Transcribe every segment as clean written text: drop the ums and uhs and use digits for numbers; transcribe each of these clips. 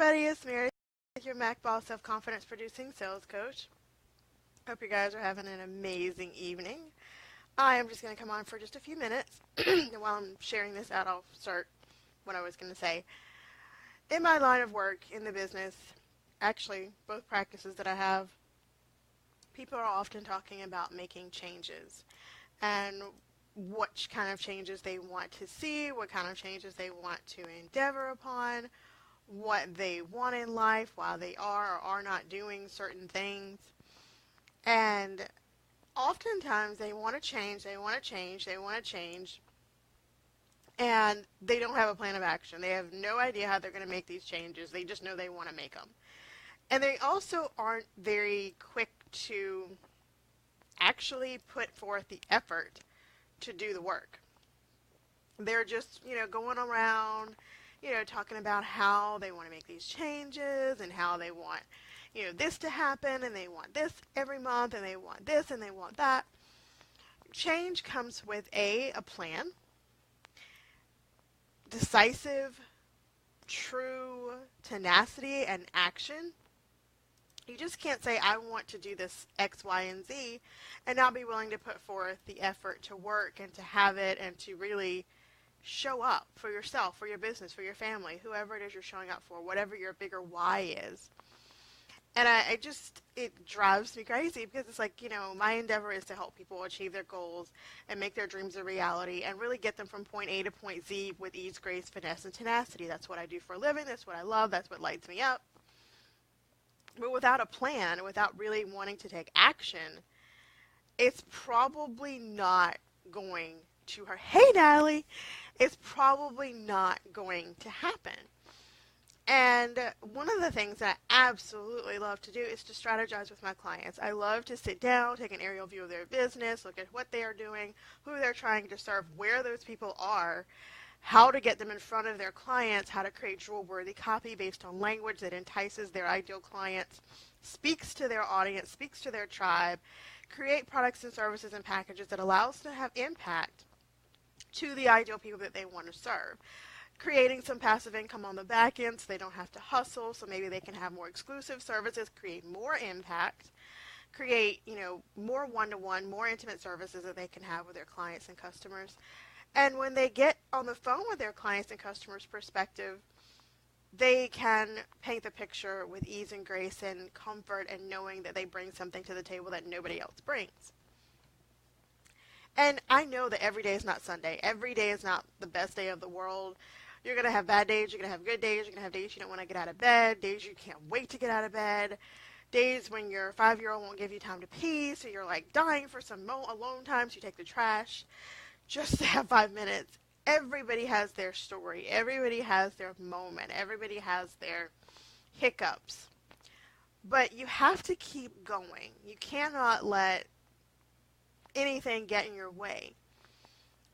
everybody, it's Mary, your Mac Boss Self-Confidence Producing Sales Coach. Hope you guys are having an amazing evening. I am just going to come on for just a few minutes. And while I'm sharing this out, I'll start what I was going to say. In my line of work, in the business, actually, both practices that I have, people are often talking about making changes and what kind of changes they want to see, what kind of changes they want to endeavor upon, what they want in life, why they are or are not doing certain things. And oftentimes they want to change, and they don't have a plan of action. They have no idea how they're going to make these changes. They just know they want to make them. And they also aren't very quick to actually put forth the effort to do the work. They're just, going around, talking about how they want to make these changes and how they want, this to happen, and they want this every month, and they want this and they want that. Change comes with a plan, decisive, true tenacity and action. You just can't say, I want to do this X, Y, and Z, and not be willing to put forth the effort to work and to have it and to really show up for yourself, for your business, for your family, whoever it is you're showing up for, whatever your bigger why is. And it drives me crazy because it's like, my endeavor is to help people achieve their goals and make their dreams a reality and really get them from point A to point Z with ease, grace, finesse, and tenacity. That's what I do for a living. That's what I love. That's what lights me up. But without a plan, without really wanting to take action, it's probably not going to hurt. Hey, Natalie! It's probably not going to happen. And one of the things that I absolutely love to do is to strategize with my clients. I love to sit down, take an aerial view of their business, look at what they are doing, who they're trying to serve, where those people are, how to get them in front of their clients, how to create jewel-worthy copy based on language that entices their ideal clients, speaks to their audience, speaks to their tribe, create products and services and packages that allows them to have impact to the ideal people that they want to serve. Creating some passive income on the back end so they don't have to hustle, so maybe they can have more exclusive services, create more impact, create, more one-to-one, more intimate services that they can have with their clients and customers. And when they get on the phone with their clients and customers' perspective, they can paint the picture with ease and grace and comfort and knowing that they bring something to the table that nobody else brings. And I know that every day is not Sunday. Every day is not the best day of the world. You're going to have bad days. You're going to have good days. You're going to have days you don't want to get out of bed, days you can't wait to get out of bed, days when your 5-year-old won't give you time to pee, so you're like dying for some alone time, so you take the trash just to have 5 minutes. Everybody has their story. Everybody has their moment. Everybody has their hiccups. But you have to keep going. You cannot let anything get in your way.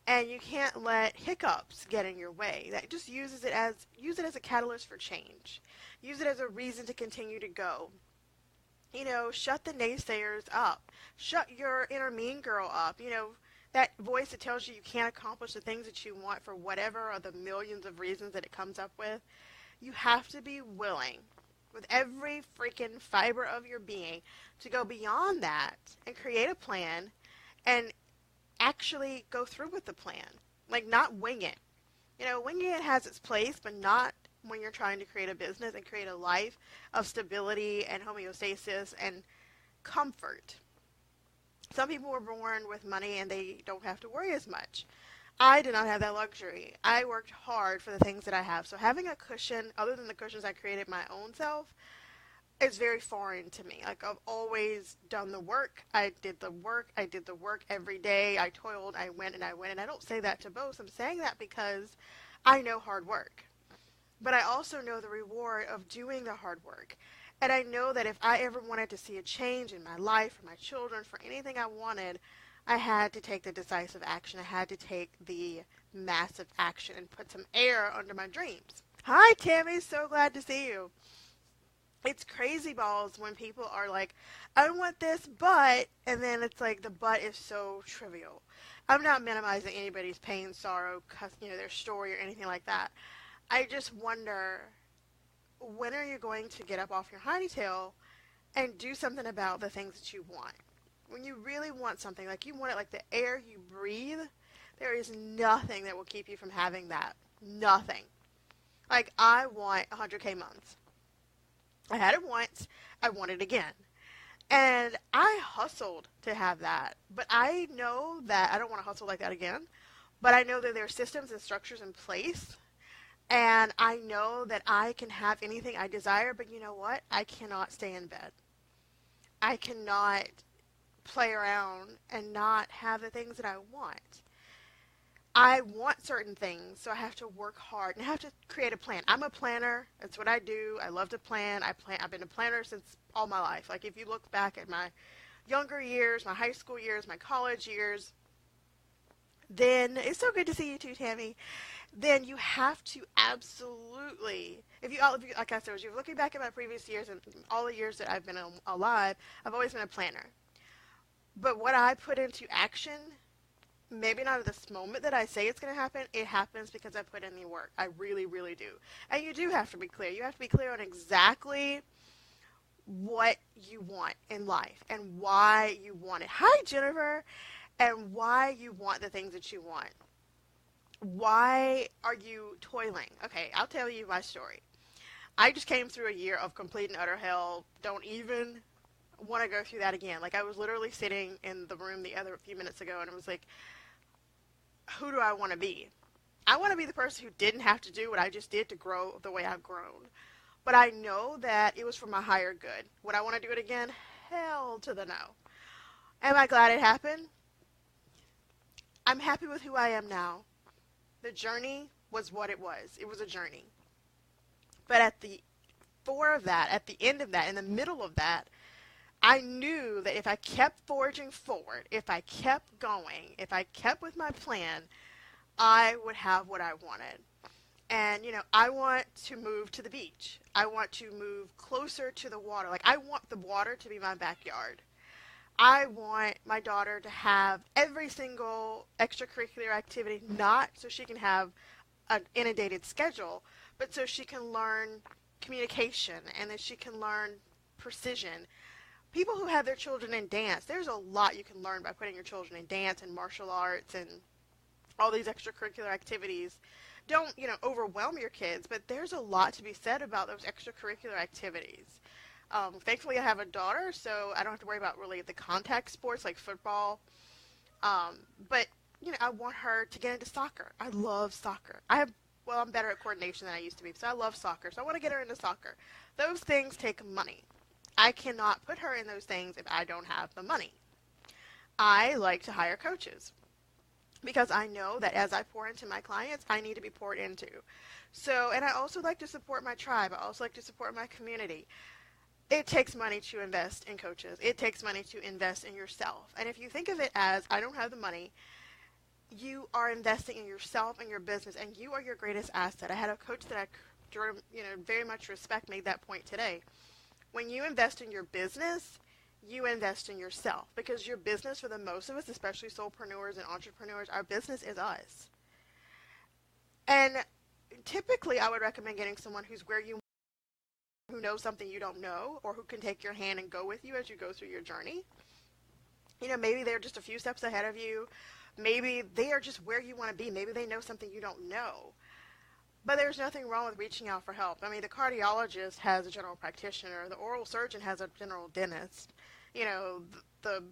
And you can't let hiccups get in your way. That just use it as a catalyst for change. Use it as a reason to continue to go. Shut the naysayers up. Shut your inner mean girl up. That voice that tells you can't accomplish the things that you want for whatever are the millions of reasons that it comes up with. You have to be willing, with every freaking fiber of your being, to go beyond that and create a plan and actually go through with the plan. Like, not wing it. Winging it has its place, but not when you're trying to create a business and create a life of stability and homeostasis and comfort. Some people were born with money and they don't have to worry as much. I did not have that luxury. I worked hard for the things that I have. So having a cushion, other than the cushions I created my own self, is very foreign to me. Like, I've always done the work. I did the work every day. I toiled, I went. And I don't say that to boast. I'm saying that because I know hard work. But I also know the reward of doing the hard work. And I know that if I ever wanted to see a change in my life, for my children, for anything I wanted, I had to take the decisive action. I had to take the massive action and put some air under my dreams. Hi, Tammy. So glad to see you. It's crazy balls when people are like, I want this, but, and then it's like the but is so trivial. I'm not minimizing anybody's pain, sorrow, their story or anything like that. I just wonder when are you going to get up off your hiney tail and do something about the things that you want? When you really want something, like you want it like the air you breathe, there is nothing that will keep you from having that. Nothing. Like, I want 100K months. I had it once. I want it again. And I hustled to have that. But I know that I don't want to hustle like that again. But I know that there are systems and structures in place. And I know that I can have anything I desire. But you know what? I cannot stay in bed. I cannot play around and not have the things that I want. I want certain things, so I have to work hard and I have to create a plan. I'm a planner. That's what I do. I love to plan. I've been a planner since all my life. Like, if you look back at my younger years, my high school years, my college years, then it's so good to see you too, Tammy. Then you have to absolutely, like I said, if you're looking back at my previous years and all the years that I've been alive, I've always been a planner. But what I put into action, maybe not at this moment that I say it's going to happen, it happens because I put in the work. I really, really do. And you do have to be clear. You have to be clear on exactly what you want in life and why you want it. Hi, Jennifer. And why you want the things that you want. Why are you toiling? Okay, I'll tell you my story. I just came through a year of complete and utter hell. Don't even want to go through that again. Like, I was literally sitting in the room the other few minutes ago and it was like, who do I want to be? I want to be the person who didn't have to do what I just did to grow the way I've grown. But I know that it was for my higher good. Would I want to do it again? Hell to the no. Am I glad it happened? I'm happy with who I am now. The journey was what it was. It was a journey. But at the fore of that, at the end of that, in the middle of that, I knew that if I kept forging forward, if I kept going, if I kept with my plan, I would have what I wanted. And, I want to move to the beach. I want to move closer to the water. Like, I want the water to be my backyard. I want my daughter to have every single extracurricular activity, not so she can have an inundated schedule, but so she can learn communication and that she can learn precision. People who have their children in dance, there's a lot you can learn by putting your children in dance and martial arts and all these extracurricular activities. Don't, overwhelm your kids, but there's a lot to be said about those extracurricular activities. Thankfully, I have a daughter, so I don't have to worry about really the contact sports like football. But, I want her to get into soccer. I love soccer. I'm better at coordination than I used to be, so I love soccer. So I want to get her into soccer. Those things take money. I cannot put her in those things if I don't have the money. I like to hire coaches because I know that as I pour into my clients, I need to be poured into. So, and I also like to support my tribe. I also like to support my community. It takes money to invest in coaches. It takes money to invest in yourself. And if you think of it as, I don't have the money, you are investing in yourself and your business, and you are your greatest asset. I had a coach that I very much respect made that point today. When you invest in your business, you invest in yourself, because your business, for the most of us, especially solopreneurs and entrepreneurs, our business is us. And typically, I would recommend getting someone who's who knows something you don't know, or who can take your hand and go with you as you go through your journey. Maybe they're just a few steps ahead of you. Maybe they are just where you want to be. Maybe they know something you don't know. But there's nothing wrong with reaching out for help. I mean, the cardiologist has a general practitioner. The oral surgeon has a general dentist. The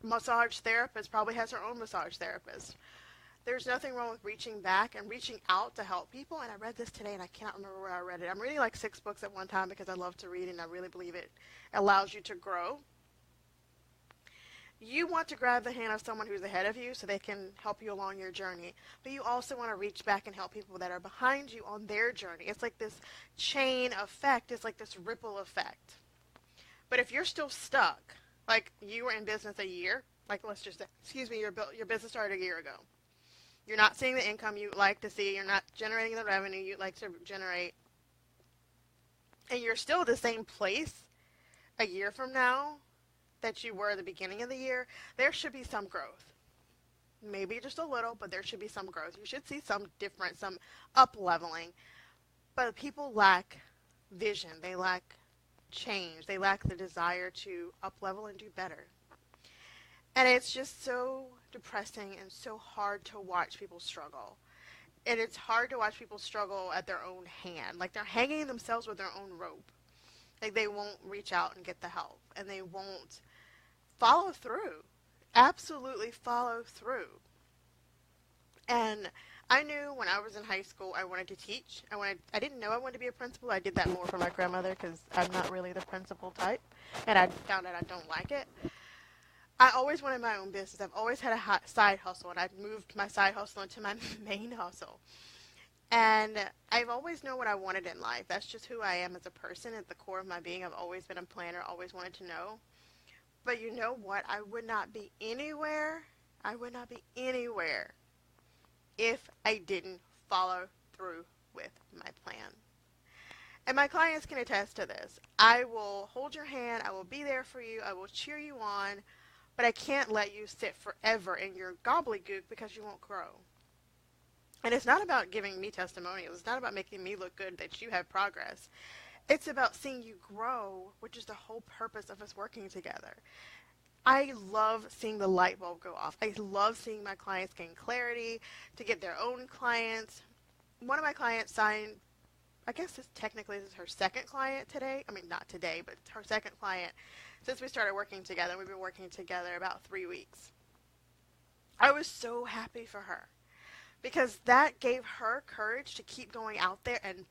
massage therapist probably has her own massage therapist. There's nothing wrong with reaching back and reaching out to help people. And I read this today, and I cannot remember where I read it. I'm reading like 6 books at one time because I love to read, and I really believe it allows you to grow. You want to grab the hand of someone who's ahead of you so they can help you along your journey. But you also want to reach back and help people that are behind you on their journey. It's like this chain effect. It's like this ripple effect. But if you're still stuck, like you were in business a year, like let's just say, your business started a year ago. You're not seeing the income you'd like to see. You're not generating the revenue you'd like to generate. And you're still at the same place a year from now that you were at the beginning of the year, there should be some growth. Maybe just a little, but there should be some growth. You should see some difference, some up-leveling. But people lack vision. They lack change. They lack the desire to up level and do better. And it's just so depressing and so hard to watch people struggle. And it's hard to watch people struggle at their own hand. Like they're hanging themselves with their own rope. Like they won't reach out and get the help. And they won't follow through. Absolutely follow through. And I knew when I was in high school I wanted to teach. I didn't know I wanted to be a principal. I did that more for my grandmother because I'm not really the principal type. And I found out I don't like it. I always wanted my own business. I've always had a side hustle, and I've moved my side hustle into my main hustle. And I've always known what I wanted in life. That's just who I am as a person. At the core of my being, I've always been a planner, always wanted to know. But you know what? I would not be anywhere. I would not be anywhere if I didn't follow through with my plan. And my clients can attest to this. I will hold your hand. I will be there for you. I will cheer you on. But I can't let you sit forever in your gobbledygook because you won't grow. And it's not about giving me testimonials. It's not about making me look good that you have progress. It's about seeing you grow, which is the whole purpose of us working together. I love seeing the light bulb go off. I love seeing my clients gain clarity, to get their own clients. One of my clients signed, I guess this is her second client today. I mean, not today, but her second client. Since we started working together, we've been working together about 3 weeks. I was so happy for her because that gave her courage to keep going out there and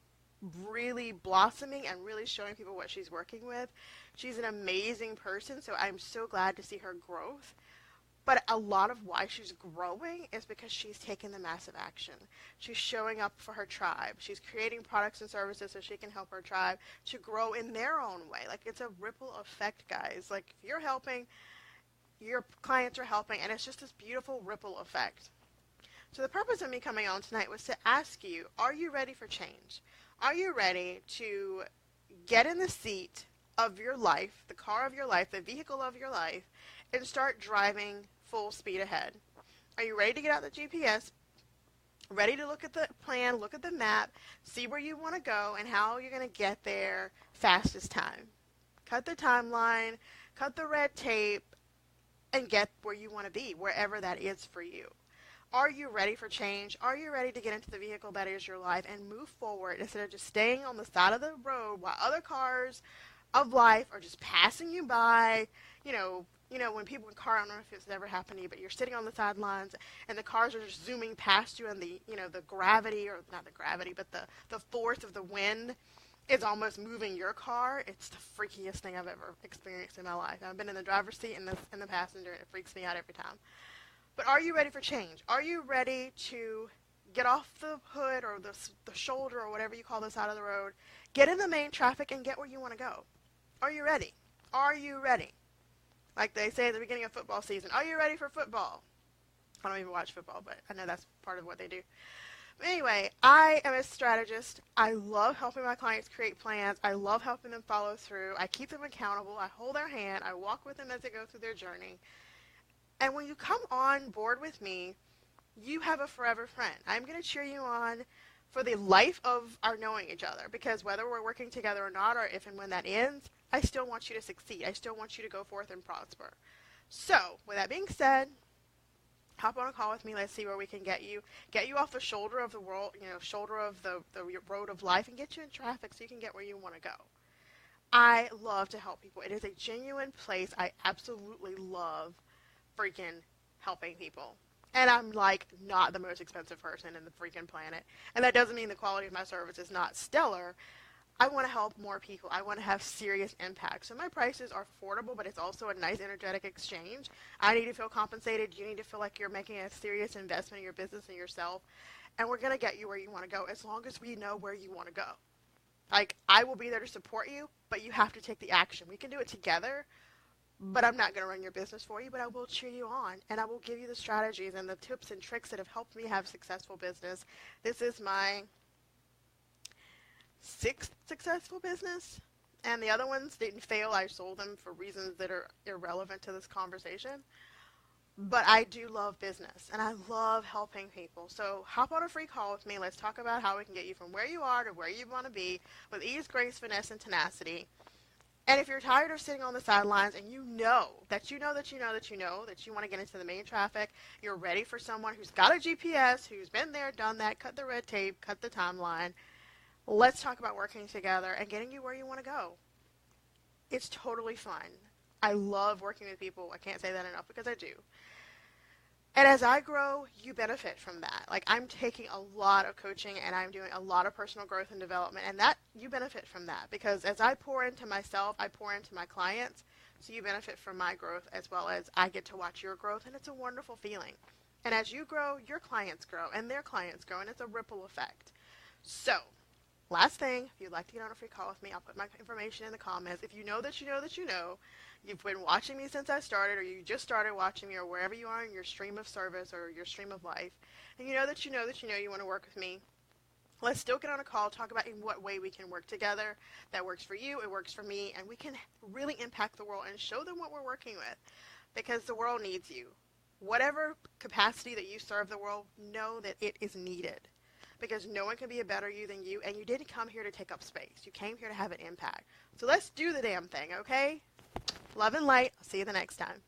really blossoming and really showing people what she's working with. She's an amazing person, so I'm so glad to see her growth. But a lot of why she's growing is because she's taken the massive action. She's showing up for her tribe. She's creating products and services so she can help her tribe to grow in their own way. Like, it's a ripple effect, guys. Like, if you're helping, your clients are helping, and it's just this beautiful ripple effect. So the purpose of me coming on tonight was to ask you, are you ready for change? Are you ready to get in the seat of your life, the car of your life, the vehicle of your life, and start driving full speed ahead? Are you ready to get out the GPS, ready to look at the plan, look at the map, see where you want to go and how you're going to get there fastest time? Cut the timeline, cut the red tape, and get where you want to be, wherever that is for you. Are you ready for change? Are you ready to get into the vehicle that is your life and move forward instead of just staying on the side of the road while other cars of life are just passing you by? You know, when people in car, I don't know if it's ever happened to you, but you're sitting on the sidelines and the cars are just zooming past you, and the gravity, or not the gravity, but the force of the wind is almost moving your car. It's the freakiest thing I've ever experienced in my life. I've been in the driver's seat and the passenger, and it freaks me out every time. But are you ready for change? Are you ready to get off the hood or the shoulder or whatever you call the side of the road, get in the main traffic, and get where you want to go? Are you ready? Are you ready? Like they say at the beginning of football season, are you ready for football? I don't even watch football, but I know that's part of what they do. But anyway, I am a strategist. I love helping my clients create plans. I love helping them follow through. I keep them accountable. I hold their hand. I walk with them as they go through their journey. And when you come on board with me, you have a forever friend. I'm going to cheer you on for the life of our knowing each other, because whether we're working together or not, or if and when that ends, I still want you to succeed. I still want you to go forth and prosper. So, with that being said, hop on a call with me. Let's see where we can get you off the shoulder of the world, shoulder of the road of life, and get you in traffic so you can get where you want to go. I love to help people. It is a genuine place. I absolutely love freaking helping people. And I'm like not the most expensive person in the freaking planet. And that doesn't mean the quality of my service is not stellar. I want to help more people. I want to have serious impact. So my prices are affordable, but it's also a nice energetic exchange. I need to feel compensated. You need to feel like you're making a serious investment in your business and yourself. And we're going to get you where you want to go as long as we know where you want to go. Like, I will be there to support you, but you have to take the action. We can do it together, but I'm not going to run your business for you, but I will cheer you on, and I will give you the strategies and the tips and tricks that have helped me have successful business. This is my 6th successful business, and the other ones didn't fail. I sold them for reasons that are irrelevant to this conversation. but I do love business and I love helping people. So hop on a free call with me. Let's talk about how we can get you from where you are to where you want to be with ease, grace, finesse, and tenacity. And if you're tired of sitting on the sidelines and you know that you know that you know that you know that you want to get into the main traffic, you're ready for someone who's got a GPS, who's been there, done that, cut the red tape, cut the timeline. Let's talk about working together and getting you where you want to go. It's totally fun. I love working with people. I can't say that enough because I do. And as I grow, you benefit from that. Like, I'm taking a lot of coaching and I'm doing a lot of personal growth and development, and that you benefit from that because as I pour into myself, I pour into my clients. So you benefit from my growth as well as I get to watch your growth, and it's a wonderful feeling. And as you grow, your clients grow and their clients grow, and it's a ripple effect. So, last thing, if you'd like to get on a free call with me, I'll put my information in the comments. If you know that you know that you know, you've been watching me since I started, or you just started watching me, or wherever you are in your stream of service or your stream of life, and you know that you know that you know you want to work with me, let's still get on a call, talk about in what way we can work together. That works for you, it works for me, and we can really impact the world and show them what we're working with because the world needs you. Whatever capacity that you serve the world, know that it is needed because no one can be a better you than you, and you didn't come here to take up space. You came here to have an impact. So let's do the damn thing, okay? Love and light. I'll see you the next time.